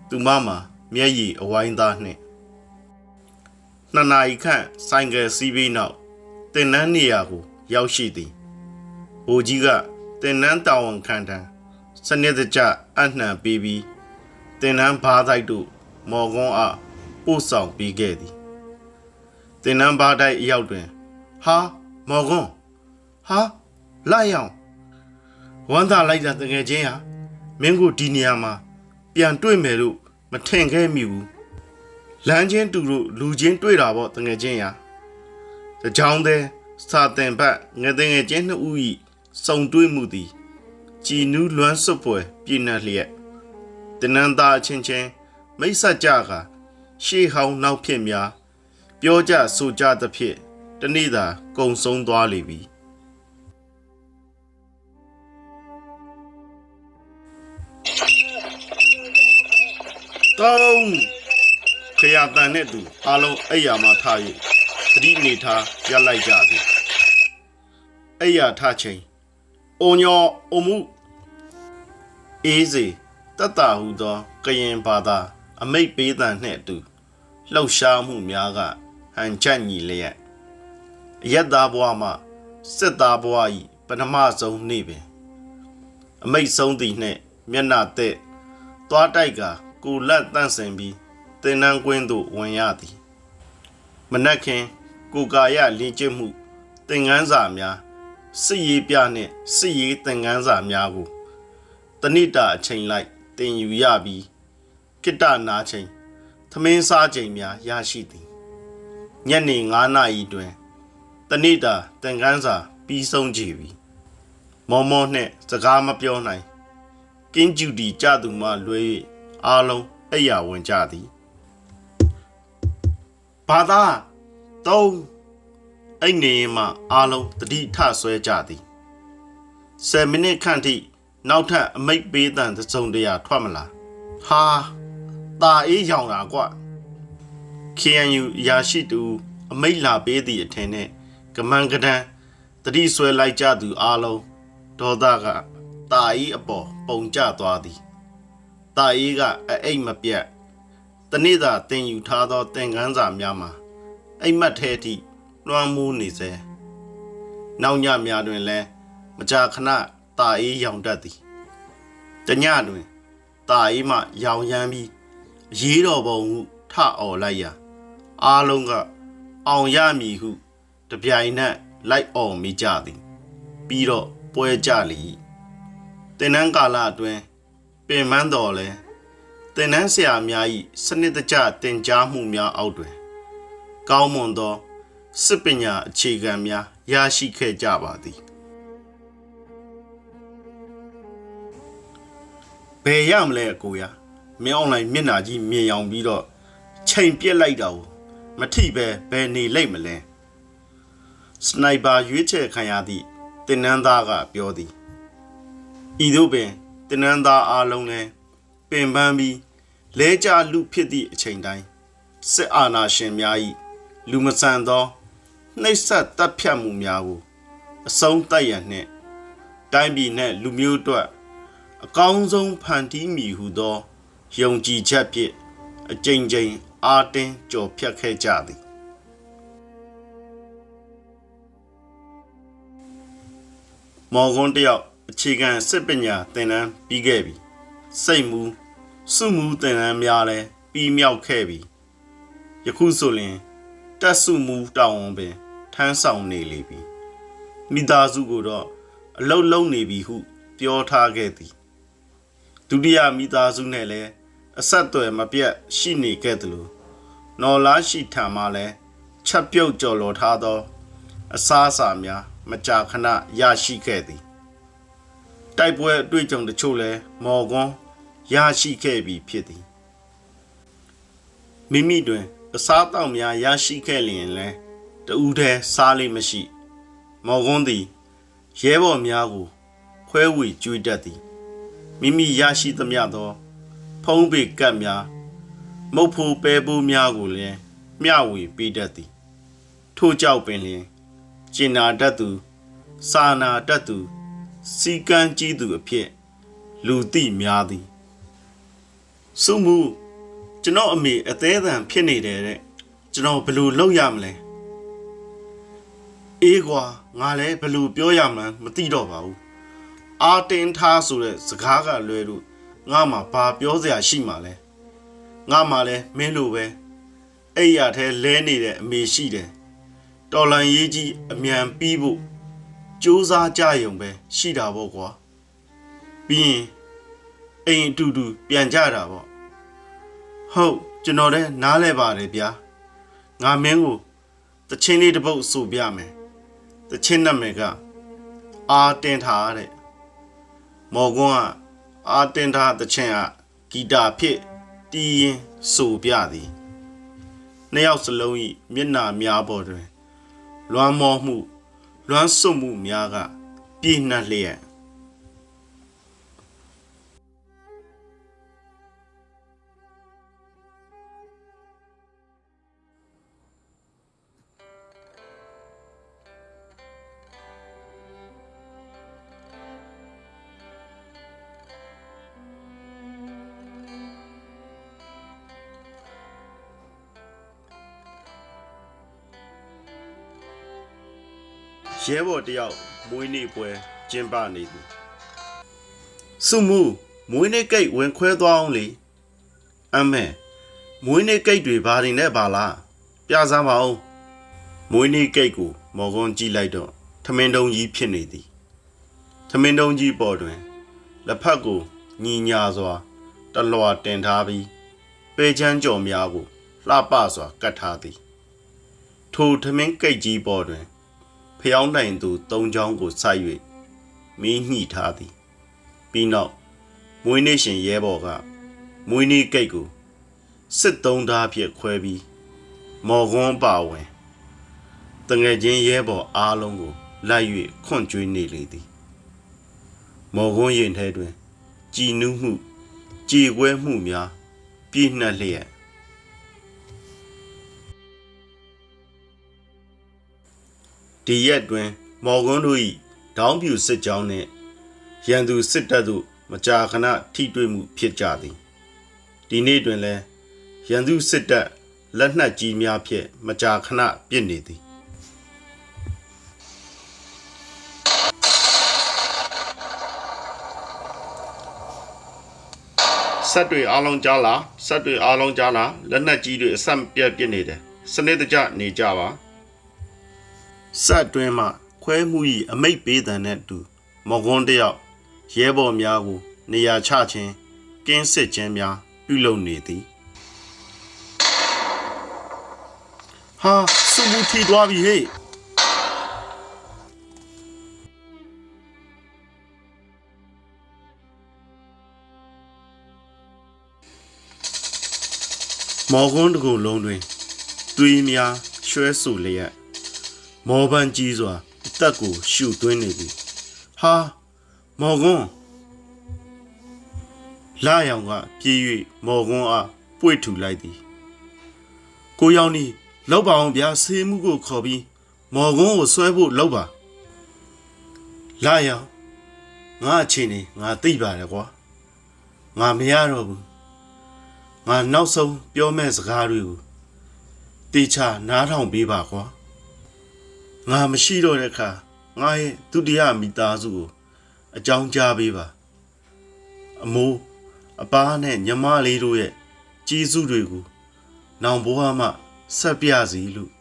သူမမှာမျက်ရည်အဝိုင်းသားနှင့်2 နာရီခန့်ဆိုင်ကယ်စီးပြီးနောက်တင်နန်းနေရာကိုရောက်ရှိသည်ဘိုလ်ကြီးကတင်နန်းတာဝန်ခံထံစနစ်တကျအနှံပေးပြီးတင်နန်းဘားတိုက်တို့မော်ကွန်းအားပို့ဆောင်ပေးခဲ့သည်တင်နန်းဘားတိုက်အရောက်တွင်ဟာမော်ကွန်းဟာလိုက်အောင်ဝမ်းသာလိုက်တာတကယ်ချင်းဟာမင်းကိုဒီနေရာမှာပြန်တွေ့မယ်လို့မထင်ခဲ့မိဘူးလမ်းချင်းတူတို့လူချင်းတွေ့တာပေါ့တကယ်ချင်းရာတကြောင်တဲ့စာတင်ဘတ်ငယ်ငယ်ချင်း2ဦးဤစုံတွေ့မှုသည်ကြည်နူးလွမ်းစွပ်ပွဲပြည့်နှက်လျက်တနန်းသားအချင်းချင်းမိတ်ဆက်ကြကရှေးဟောင်းနောက်ဖြစ်များပြောကြဆိုကြသဖြင့်တနေ့သာကုံဆုံးသွားလေပြီတောင်းခရတန်နဲ့သူအလုံးအိယာမှာထား၍ တ တိနေထားရလိုက်ကြသည်အဲ့ရထချင်းအိုညောအမှုအေးစေတတ်တာဟုသောကရင်ဘာသာအမိတ်ပေးသံနှင့်အတူလှုပ်ရှားမှုများကဟန်ချက်ညီလျက်အယက်သားဘဝမှစစ်သားဘဝ၏ပထမဆုံးနေ့ပင်အမိတ်ဆုံးသည်နှင့်မျက်နှာသက်သွားတိုက်ကကိုလက်တန့်စင်ပြီးတင်နန်းကွင်းသို့ဝင်ရသည်မနက်ခင်ကိုကာယလင်းကျင့်မှုသင်ခန်းစာများစစ်ရေးပြနှင့်စစ်ရေးသင်ခန်းစာများကိုတဏိတာအချိန်လိုက်သင်ယူရပြီးကိတ္တနာချိန်သမင်းစားချိန်များရရှိသည်ညနေ9 နာရီတွင်တဏိတာသင်ခန်းစာပြီးဆုံးကြပြီမောမောနှင့်စကားမပြောနိုင်ကင်းကျူတီကြသူမှလွဲ၍အားလုံးအိယာဝင်ကြသည်ဘာသာ3အိတ်နေမှအားလုံးတတိထဆွဲကြသည်10 မိနစ်ခန့်ထိနောက်ထပ်အမိတ်ပေးတန်တစုံတရာထွက်မလာဟာတာအေးရောင်တာကွKNU ရာရှိတူအမိတ်လာပေးသည့်အထင်နဲ့ကမန်ကဒန်တတိဆွဲလိုက်ကြသူအားလုံးဒေါသကတာအေးအပေါ်ပုံကျသွားသည်တာအေးကအိတ်မပြတ်တနေ့သာတင်ယူထားသောသင်ခန်းစာများမှာအိမ်မက်ထဲထိလွှမ်းမိုးနေစေနောက်ညများတွင်လည်းမကြာခဏတာအေးရောင်တတ်သည်တညတွင်တာအေးမှရောင်ရမ်းပြီးရေးတော်ပုံဟုထအော်လိုက်ရာအားလုံးကအောင်ရမည်ဟုတပြိုင်နက်လိုက်အော်မိကြသည်ပြီးတော့ပွဲကြလေတင်နန်းကာလအတွင်းပင်မန်းတော်လဲတင်နန်းဆရာများ၏စနစ်တကျတင်ကြားမှုများအောက်တွင်ကောင်းမွန်သောစစ်ပညာအခြေခံများရရှိခဲ့ကြပါသည်ဘယ်ရမလဲအကိုရမင်းအွန်လိုင်းမျက်နှာကြီးမြင်အောင်ပြီးတော့ချိန်ပြက်လိုက်တာကိုမထိပဲဘယ်နေလိမ့်မလဲစနိုက်ပါရွေးချယ်ခံရသည့်တင်နန်းသားကပြောသည်ဤသို့ပင်တင်နန်းသားအားလုံးလည်းပင်ပန်းပြီးလဲကျလူဖြစ်သည့်အချိန်တိုင်းစစ်အာဏာရှင်များ၏လူမဆန်သောနှိပ်စက်တပ်ဖြတ်မှုများကိုအဆုံးသတ်ရန်နှင့်တိုင်းပြည်နှင့်လူမျိုးတို့အကောင်းဆုံးဖန်တီးမည်ဟုသောယုံကြည်ချက်ဖြင့်အကြိမ်ကြိမ်အားတင်းကြော်ဖြတ်ခဲ့ကြသည်မော်ကွန်းတယောက်အခြေခံစစ်ပညာသင်တန်းပြီးခဲ့ပြီစိတ်မူစုမှုသင်တန်းများလည်းပြီးမြောက်ခဲ့ပြီယခုဆိုရင်တက်စုမှုတောင်းဝန်ပင်ထမ်းဆောင်နေလေပြီမိသားစုကိုတော့အလုတ်လုံးနေပြီဟုပြောထားခဲ့သည်ဒုတိယမိသားစုနဲ့လည်းအဆက်အသွယ်မပြတ်ရှိနေခဲ့သလိုနော်လားရှိထံမှလည်းချက်ပြုတ်ကြော်လော်ထားသောအစားအစာများမကြာခဏရရှိခဲ့သည်တိုက်ပွဲအတွေ့အကြုံတချို့လည်းမော်ကွန်းရရှိခဲ့ပြီဖြစ်သည်မိမိတွင်အစားအသောက်များရရှိခဲ့လျင်လည်းတဦးတည်းစားလိမ့်မရှိမော်ကွန်းသည်ရဲဘော်များကိုခွဲဝေကြွေးတတ်သည်မိမိရရှိသမျှသောဖုံးပေကတ်များမုတ်ဖိုးပဲပိုးများကိုလည်းမျှဝေပေးတတ်သည်ထို့ကြောင့်ပင်လျင်ကျင်နာတတ်သူစာနာတတ်သူစီကံကြီးသူအဖြစ်လူသိများသည်စုမှုကျွန်တော်အမေအသေးအံဖြစ်နေတယ်တဲ့ကျွန်တော်ဘယ်လိုလုပ်ရမလဲအေးကွာငါလည်းဘယ်လိုပြောရမှန်းမသိတော့ပါဘူးအာတင်ထားဆိုတဲ့စကားကလွဲလို့ငါမှဘာပြောစရာရှိမှလဲငါမှလည်းမင်းလိုပဲအဲ့ရထဲလဲနေတဲ့အမေရှိတယ်တော်လန်ရေးကြီးအမြန်ပြီးဖို့စူးစမ်းကြရုံပဲရှိတာပေါ့ကွာပြီးရင်အိမ်အတူတူပြန်ကြတာပေါ့ဟုတ်ကျွန်တော်လည်းနားလဲပါတယ်ဗျာငါမင်းကိုတချင်းလေးတစ်ပုတ်ဆိုပြမယ်တချင်းနာမည်ကအာတင်ထားတဲ့မော်ကွန်းကအာတင်ထားတချင်းကဂီတာဖြစ်တီးရင်ဆိုပြသည်နှစ်ယောက်စလုံး၏မျက်နှာများပေါ်တွင်လွမ်းမောမှုလွမ်းဆွမှုများကပြည့်နှက်လျက် ရဲဘော်တယောက်မွေးနေ့ပွဲကျင်းပနေသည်စုမှုမွေးနေ့ကိတ်ဝင်ခွဲသွားအောင်လေအမေမွေးနေ့ကိတ်တွေဘာတွေနဲ့ပါလားပြစမ်းပါဦးမွေးနေ့ကိတ်ကိုမော်ကွန်းကြည့်လိုက်တော့ထမင်းတုံးကြီးဖြစ်နေသည်ထမင်းတုံးကြီးပေါ်တွင်လက်ဖက်ကိုညီညာစွာတလွာတင်ထားပြီးပေချမ်းကြော်များကိုလှပစွာကတ်ထားသည်ထိုထမင်းကိတ်ကြီးပေါ်တွင်ဖျောင်းတိုင်သူ၃ချောင်းကိုစိုက်၍မီးညှိထားသည်ပြီးနောက်မွေးနေ့ရှင်ရဲဘော်ကမွေးနေ့ကိတ်ကိုစစ်သုံးဓာတ်ဖြင့်ခွဲပြီးမော်ကွန်းပါဝင်တငယ်ချင်းရဲဘော်အားလုံးကိုလိုက်၍ခွန့်ကျွေးနေလေသည်မော်ကွန်းရင်ထဲတွင်ကြည်နူးမှုကြေကွဲမှုများပြည့်နှက်လျက်ဒီရက်တွင်မော်ကွန်းတို့၏ဒေါင်းပြူစစ်ကြောင်းနှင့်ရန်သူစစ်တပ်တို့မကြာခဏထိတွေ့မှုဖြစ်ကြသည်ဒီနေ့တွင်လည်းရန်သူစစ်တပ်လက်နက်ကြီးများဖြင့်မကြာခဏပစ်နေသည်ဆက်တွေအားလုံးကြားလားဆက်တွေအားလုံးကြားလားလက်နက်ကြီးတွေအဆက်ပြတ်ပစ်နေတယ်စနစ်တကျနေကြပါဆက်တွင်မှခွဲမှု၏အမိတ်ပေးတံနဲ့တူမော်ကွန်းတယောက်ရဲဘော်များကိုနေရာချခြင်းကင်းစစ်ခြင်းများပြုလုပ်နေသည်ဟာစုမှုထီသွားပြီဟေ့မော်ကွန်းတစ်ခုလုံးတွင်သွေးများရွှဲဆူလျက်မော်ပန်းကြီးစွာအသက်ကိုရှုသွင်းနေသည်ဟာမော်ကွန်းလာရောင်ကပြေး၍မော်ကွန်းအားပွေ့ထူလိုက်သည်ကိုရောင်နီလောက်ပါအောင်ဗျာဆေးမှုကိုခေါ်ပြီးမော်ကွန်းကိုဆွဲဖို့လောက်ပါလာရောင်ငါအချင်းနေငါသိပါတယ်ကွာငါမရတော့ဘူးငါနောက်ဆုံးပြောမဲ့စကားတွေကိုတေချာနားထောင်ပေးပါကွာငါမရှိတော့တဲ့အခါငါရဲ့ဒုတိယမိသားစုကိုအကြောင်းကြားပေးပါအမိုးအပားနဲ့ညီမလေးတို့ရဲ့ကျေးဇူးတွေကိုနောင်ဘဝမှဆက်ပြစီလို့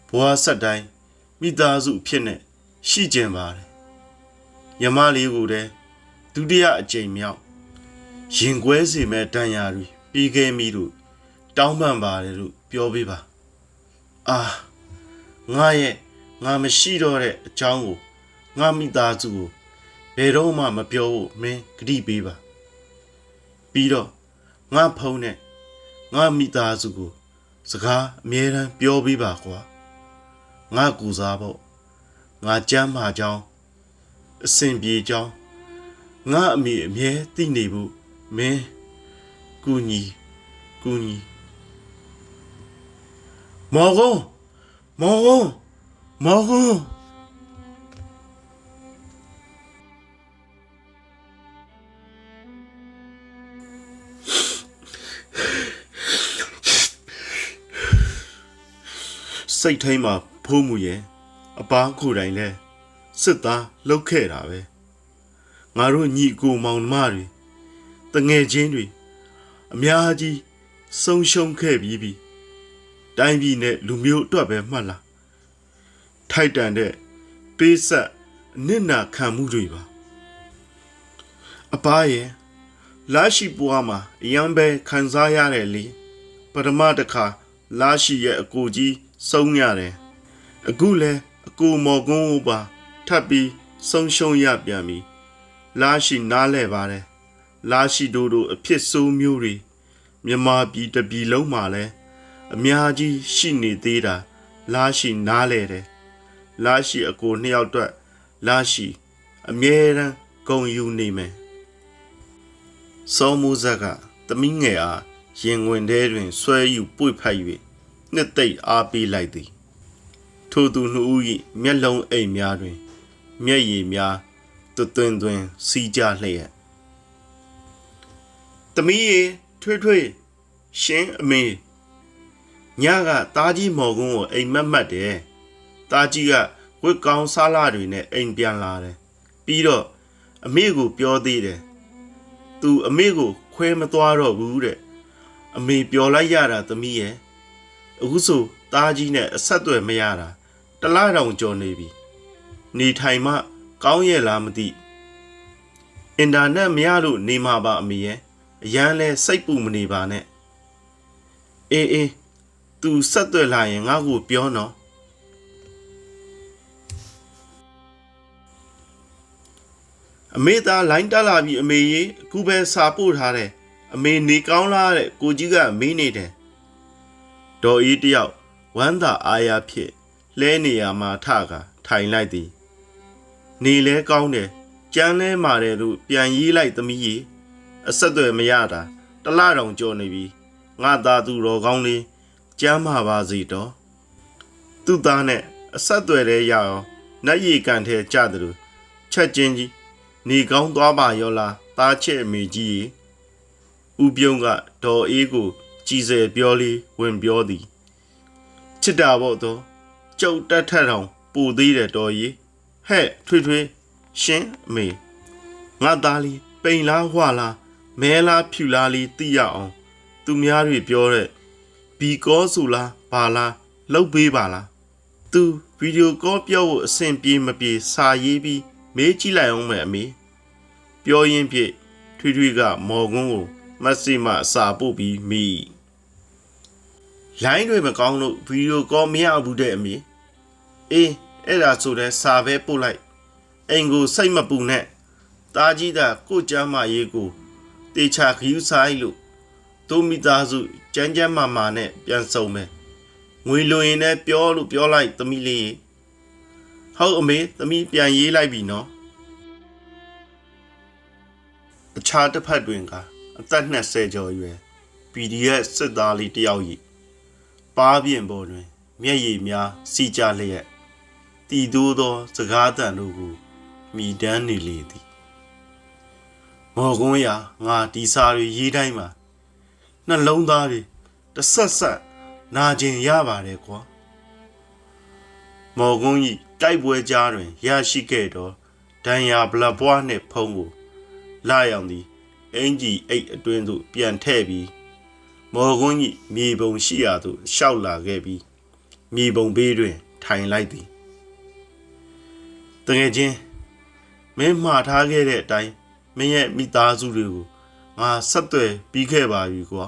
ဘဝဆက်တိုင်းမိသားစုဖြစ်နေရှိကြပါတယ်ညီမလေးကိုတည်းဒုတိယအကြိမ်မြောက်ရင်ကွဲစီမဲ့တန်ရာတွေပြီးခဲ့မိလို့တောင်းပန်ပါတယ်လို့ပြောပေးပါအာငါမရှိတော့တဲ့အကြောင်းကိုငါမိသားစုကိုဘယ်တော့မှမပြောဖို့မင်းဂရုပေးပါပြီးတော့ငါဖုန်းနဲ့ငါမိသားစုကိုစကားအမြဲတမ်းပြောပေးပါကွာငါကူစားဖို့ငါကြမ်းမာကြောင်းအဆင်ပြေကြောင်းငါအမေအမြဲသိနေဖို့မင်းကူညီမော်ကွန်းစိတ်ထိန်မှာဖိုးမှုရဲ့အပားကိုယ်တိုင်လဲစစ်သားလှုပ်ခဲ့တာပဲငါတို့ညီကိုမောင်နှမတွေတငယ်ချင်းတွေအများကြီးဆုံးရှုံးခဲ့ပြီးပြီတိုင်းပြည်နဲ့လူမျိုးအတွက်ပဲမှတ်လားထိုက်တန်တဲ့ပေးဆက်အနစ်နာခံမှုတွေပါအပားရဲ့လာရှိပွားမှာအယံပဲခံစားရတယ်လေပထမတစ်ခါလာရှိရဲ့အကိုကြီးဆုံးရတယ်အခုလဲအကိုမော်ကွန်းပါထပ်ပြီးဆုံးရှုံးရပြန်ပြီလာရှိနားလဲပါတယ်လာရှိတို့အဖြစ်ဆိုးမျိုးတွေမြန်မာပြည်တပြည်လုံးမှာလဲအများကြီးရှိနေသေးတာလာရှိနားလဲတယ်လာရှိအကိုနှစ်ယောက်အတွက်လာရှိအမြဲတမ်းဂုဏ်ယူနေမယ်စောမှုဇက်ကသမီးငယ်အားရင်ဝင်ထဲတွင်ဆွဲယူပွေ့ဖက်၍နှစ်သိမ့်အားပေးလိုက်သည်ထိုသူနှစ်ဦး၏မျက်လုံးအိမ်များတွင်မျက်ရည်များသွင်းစီးကြလျက်သမီးရေထွေးရှင်အမေညကတားကြီးမော်ကွန်းကိုအိမ်မက်တယ်တားကြီးက ဝက်ကောင်းစားလာတွေနဲ့အိမ်ပြန်လာတယ်ပြီးတော့အမေကိုပြောသေးတယ်သူအမေကိုခွဲမသွားတော့ဘူးတဲ့အမေပြောလိုက်ရတာသမီးရဲ့အခုဆိုသားကြီးနဲ့အဆက်အသွယ်မရတာတလားတောင်ကြော်နေပြီနေထိုင်မှကောင်းရဲ့လားမသိအင်တာနက်မရလို့နေမှာပါအမေရဲ့အရန်လဲစိတ်ပူမနေပါနဲ့အေးသူဆက်သွယ်လာရင်ငါ့ကိုပြောနော်အမေသားလိုင်းတက်လာပြီအမေကြီးအခုပဲစာပို့ထားတယ်အမေနေကောင်းလားတဲ့ကိုကြီးကမေးနေတယ်ဒေါ်အေးတယောက်ဝမ်းသာအားရဖြစ်လဲနေရမှာထကထိုင်လိုက်သည်နေလဲကောင်းတယ်ကြမ်းလဲမာတယ်လို့ပြန်ရေးလိုက်သမီးကြီးအဆက်အသွယ်မရတာတလားတောင်ကြော်နေပြီငါသားသူတော်ကောင်းလေးကြမ်းမာပါစေတော့သူ့သားနဲ့အဆက်အသွယ်လဲရအောင်နတ်ရီကန်ထဲကြတယ်လို့ချက်ချင်းကြီးနေကောင်းသွားပါရောလားသားချဲ့အမေကြီးဦးပြုံးကဒေါ်အေးကိုကြည်စဲပြောလေးဝင်ပြောသည်ချစ်တာပေါ့တော့ကျုပ်တက်ထက်တောင်ပူသေးတယ်တော်ကြီးဟဲ့ထွေရှင်အမေငါသားလေးပိန်လားဟွာလားမဲလားဖြူလားလေးသိရအောင်သူများတွေပြောတဲ့ဘီကောဆိုလားဘာလားလှုပ်ပေးပါလားသူဗီဒီယိုကောပြောဖို့အဆင်ပြေမပြေစာရေးပြီးမေးကြည့်လိုက်အောင်မယ်အမေပြောရင်းဖြင့်ထွေကမော်ကွန်းကိုမက်ဆီမအစာပို့ပြီးမိလိုင်းတွေမကောင်းလို့ဗီဒီယိုကောမရဘူးတဲ့အမေအေးအဲ့ဒါဆိုတဲ့စာပဲပို့လိုက်အိမ်ကိုစိတ်မပူနဲ့တားကြီးတာကိုကျမ်းမာရေးကိုတေချာခယူးဆိုင်လို့သူမိသားစုကျန်းမာနဲ့ပြန်ဆုံမယ်ငွေလိုရင်လည်းပြောလို့ပြောလိုက်သမီးလေးဟုတ်အမေသမီးပြန်ရေးလိုက်ပြီနော်အခြားတစ်ဖက်တွင်ကအသက်20ကျော်ရွယ် PDF စစ်သားလေးတယောက်၏ပါးပြင်ပေါ်တွင်မျက်ရည်များစီကြလျက်တည်သိုးသောစကားသံတို့ကိုမိတမ်းနေလေသည်မော်ကွန်းရာငါဒီစာတွေရေးတိုင်းမှာနှလုံးသားတွေတဆက်နာကျင်ရပါတယ်ကွာမော်ကွန်း၏တိုက်ပွဲကြားတွင်ရရှိခဲ့သောဒဏ်ရာဗလက်ပွားနှင့်ဖုံးကိုလာရောက်သည်အင်ကြီးအိတ်အတွင်းသို့ပြန်ထည့်ပြီးမော်ကွန်း၏မြေပုံရှိရာသို့ရှောက်လာခဲ့ပြီးမြေပုံဘေးတွင်ထိုင်လိုက်သည်တကယ်ချင်းမင်းမှားထားခဲ့တဲ့အတိုင်းမင်းရဲ့မိသားစုတွေကိုငါဆက်သွယ်ပြီးခဲ့ပါပြီကွာ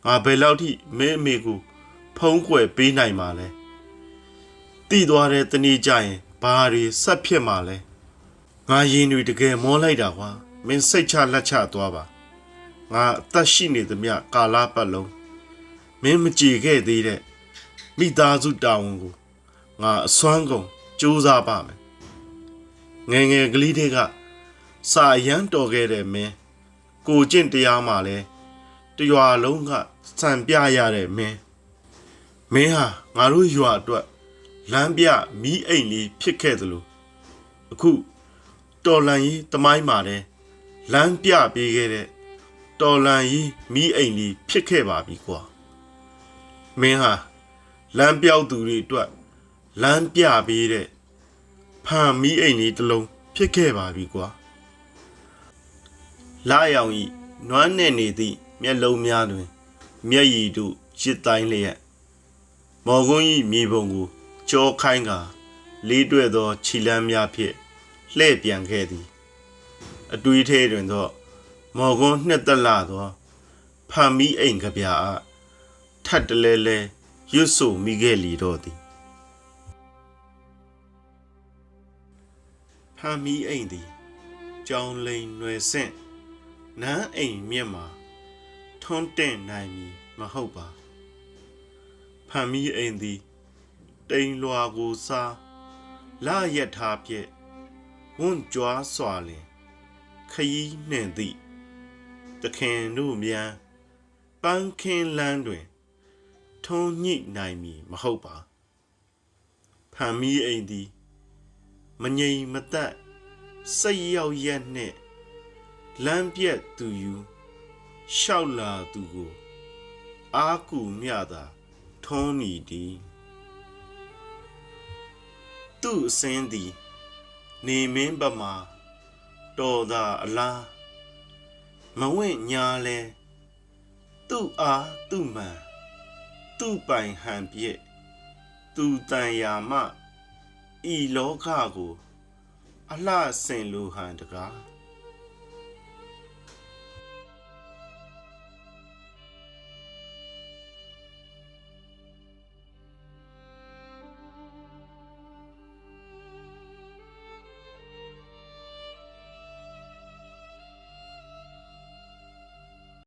ငါဘယ်လောက်ထိမင်းအမေကိုဖုံးကွယ်ပေးနိုင်မှာလဲတိသွားတဲ့တနေ့ကျရင်ဘာတွေဆက်ဖြစ်မှာလဲငါရင်တွေတကယ်မောလိုက်တာကွာမင်းစိတ်ချလက်ချသွားပါငါအသက်ရှိနေသမျှကာလပတ်လုံးမင်းမကြည်ခဲ့သေးတဲ့မိသားစုတာဝန်ကိုငါအစွမ်းကုန်ကြိုးစားပါမယ်ငယ်ကလေးတွေကစာရမ်းတော်ခဲ့တဲ့မင်းကိုကျင့်တရားမှလည်းတရွာလုံးကစံပြရတဲ့မင်းဟာငါတို့ရွာအတွက်လမ်းပြမီးအိမ်လေးဖြစ်ခဲ့သလိုအခုတော်လန်ကြီးတမိုင်းမှာတဲ့လမ်းပြပေးခဲ့တဲ့တော်လန်ကြီးမီးအိမ်လေးဖြစ်ခဲ့ပါပြီကွာမင်းဟာလမ်းပြောက်သူတွေအတွက်လမ်းပြပေးတဲ့ဖန်မီးအိမ်လေးတစ်လုံးဖြစ်ခဲ့ပါပြီကွာလာရောင်ဤနွမ်းနယ်နေသည့်မျက်လုံးများတွင်မျက်ရည်တို့ရစ်တိုင်းလျက်မော်ကွန်း၏မြေပုံကိုကြောခိုင်းကာလေးတွဲ့သောခြိလမ်းများဖြင့်လှည့်ပြန်ခဲ့သည်အတွေးထဲတွင်တော့မော်ကွန်းနှစ်သက်လာသောဖန်မီအိမ်ကဗျာအားထပ်တလဲရွတ်ဆိုမိခဲ့လီတော့သည်ဖန်မီအိမ်သည်ကြောင်လိန်ရွယ်ဆင့်နန်းအိမ်မြင့်မှာထွန်းတင်နိုင်မည်မဟုတ်ပါဖန်မီအိမ်သည်တိမ်လွာကိုစားလာရထားဖြင့်ဝွန့်ကြွားစွာလင်ခရီးနှင့်သည့်တခင်တို့မြန်ပန်းခင်းလန်းတွင်ထုံးညှိနိုင်မည်မဟုတ်ပါဖန်မီအိမ်သည်မငြိမ်မသက်စိတ်ရောက်ရက်နှင့်လမ်းပြက်သူယူရှောက်လာသူကိုအာကူမြတာထုံးနီသည် သူ့အစင်းသည်နေမင်းပမာတော်သာအလားမဝင့်ညာလဲသူ့အားသူ့မှန်သူ့ပိုင်ဟန်ပြည့်သူတန်ရာမဤလောကကိုအလှဆင်လိုဟန်တကား